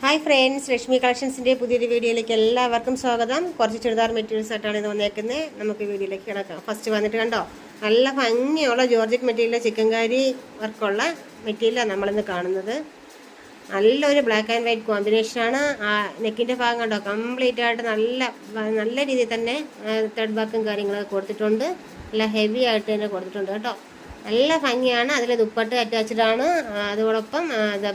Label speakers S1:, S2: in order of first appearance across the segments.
S1: Hi friends, Lakshmi കളക്ഷൻസിൻ്റെ പുതിയൊരു വീഡിയോയിലേക്ക് എല്ലാവർക്കും സ്വാഗതം. കുറച്ച് ചുരിദാർ മെറ്റീരിയൽസ് ആയിട്ടാണ് ഇത് വന്നേക്കുന്നത്. നമുക്ക് വീഡിയോയിലേക്ക് കിടക്കാം. ഫസ്റ്റ് വന്നിട്ട് കണ്ടോ, നല്ല ഭംഗിയുള്ള ജോർജറ്റ് മെറ്റീരിയൽ ചിക്കൻകാരി വർക്കുള്ള മെറ്റീരിയലാണ് നമ്മളിന്ന് കാണുന്നത്. നല്ലൊരു ബ്ലാക്ക് ആൻഡ് വൈറ്റ് കോമ്പിനേഷനാണ്. നെക്കിൻ്റെ ഭാഗം കണ്ടോ, കംപ്ലീറ്റ് ആയിട്ട് നല്ല രീതിയിൽ തന്നെ ത്രെഡ് വർക്കും കാര്യങ്ങളൊക്കെ കൊടുത്തിട്ടുണ്ട്. നല്ല ഹെവി ആയിട്ട് തന്നെ കൊടുത്തിട്ടുണ്ട് കേട്ടോ. നല്ല ഭംഗിയാണ്. അതിൽ ദുപ്പട്ട് അറ്റാച്ച്ഡ് ആണ്. അതോടൊപ്പം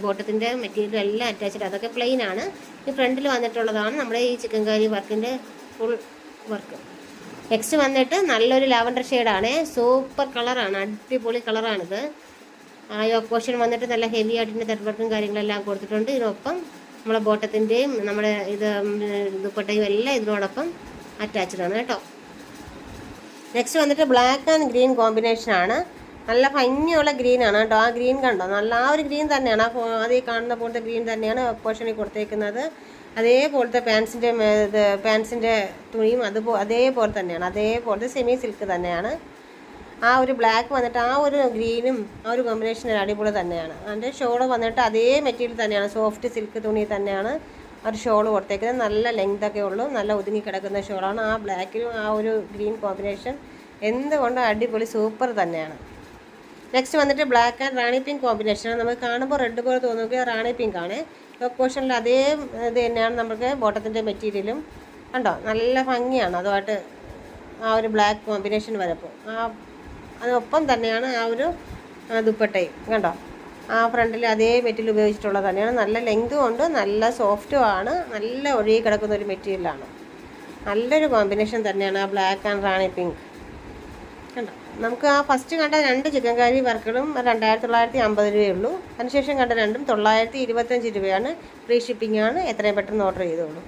S1: ബോട്ടത്തിൻ്റെ മെറ്റീരിയൽ എല്ലാം അറ്റാച്ച്ഡ്, അതൊക്കെ പ്ലെയിൻ ആണ്. ഈ ഫ്രണ്ടിൽ വന്നിട്ടുള്ളതാണ് നമ്മുടെ ഈ ചിക്കൻകാരി വർക്കിൻ്റെ ഫുൾ വർക്ക്. നെക്സ്റ്റ് വന്നിട്ട് നല്ലൊരു ലാവൻഡർ ഷെയ്ഡാണ്. സൂപ്പർ കളറാണ്, അടിപൊളി കളറാണിത്. യോക്ക് പോർഷൻ വന്നിട്ട് നല്ല ഹെവി ആയിട്ട് ത്രെഡ് വർക്കും കാര്യങ്ങളെല്ലാം കൊടുത്തിട്ടുണ്ട്. ഇതിനൊപ്പം നമ്മളെ ബോട്ടത്തിൻ്റെയും നമ്മുടെ ദുപ്പട്ടയും എല്ലാം ഇതിനോടൊപ്പം അറ്റാച്ച്ഡ് ആണ് കേട്ടോ. നെക്സ്റ്റ് വന്നിട്ട് ബ്ലാക്ക് ആൻഡ് ഗ്രീൻ കോമ്പിനേഷനാണ്. നല്ല ഭംഗിയുള്ള ഗ്രീനാണ് കേട്ടോ. ആ ഗ്രീൻ കണ്ടോ, നല്ല ആ ഒരു ഗ്രീൻ തന്നെയാണ്. അതേ കാണുന്ന പോലത്തെ ഗ്രീൻ തന്നെയാണ് പോർഷനിൽ കൊടുത്തേക്കുന്നത്. അതേപോലത്തെ പാൻസിൻ്റെ തുണിയും അതേപോലെ തന്നെയാണ്. അതേപോലത്തെ സെമി സിൽക്ക് തന്നെയാണ്. ആ ഒരു ബ്ലാക്ക് വന്നിട്ട് ആ ഒരു ഗ്രീനും ആ ഒരു കോമ്പിനേഷൻ അടിപൊളി തന്നെയാണ്. അതിൻ്റെ ഷോള് വന്നിട്ട് അതേ മെറ്റീരിയൽ തന്നെയാണ്, സോഫ്റ്റ് സിൽക്ക് തുണി തന്നെയാണ് ഒരു ഷോള് കൊടുത്തേക്കുന്നത്. നല്ല ലെങ്തൊക്കെ ഉള്ളൂ, നല്ല ഒതുങ്ങി കിടക്കുന്ന ഷോളാണ്. ആ ബ്ലാക്കിലും ആ ഒരു ഗ്രീൻ കോമ്പിനേഷൻ എന്തുകൊണ്ടും അടിപൊളി സൂപ്പർ തന്നെയാണ്. നെക്സ്റ്റ് വന്നിട്ട് ബ്ലാക്ക് ആൻഡ് റാണി പിങ്ക് കോമ്പിനേഷനാണ്. നമുക്ക് കാണുമ്പോൾ റെഡ് പോലെ തോന്നുക റാണി പിങ്ക് ആണ്. യോക്ക് പോർഷനിൽ അതേ ഇത് തന്നെയാണ് നമുക്ക് ബോട്ടത്തിൻ്റെ മെറ്റീരിയലും കണ്ടോ. നല്ല ഭംഗിയാണ് അതുമായിട്ട് ആ ഒരു ബ്ലാക്ക് കോമ്പിനേഷൻ വരപ്പോൾ. അതിനൊപ്പം തന്നെയാണ് ആ ഒരു ദുപ്പട്ടയും കണ്ടോ. ആ ഫ്രണ്ടിൽ അതേ മെറ്റീരിയൽ ഉപയോഗിച്ചിട്ടുള്ളത് തന്നെയാണ്. നല്ല ലെങ്തും ഉണ്ട്, നല്ല സോഫ്റ്റും ആണ്, നല്ല ഒഴുകി കിടക്കുന്ന ഒരു മെറ്റീരിയലാണ്. നല്ലൊരു കോമ്പിനേഷൻ തന്നെയാണ് ആ ബ്ലാക്ക് ആൻഡ് റാണി പിങ്ക് കണ്ടോ. നമുക്ക് ആ ഫസ്റ്റ് കണ്ട 2 ചിക്കൻകാരി വർക്കുകളും 2950 രൂപയുള്ളൂ. അതിനുശേഷം കണ്ട രണ്ടും 925 രൂപയാണ്. ഫ്രീ ഷിപ്പിംഗ് ആണ്. എത്രയും പെട്ടെന്ന് ഓർഡർ ചെയ്തോളൂ.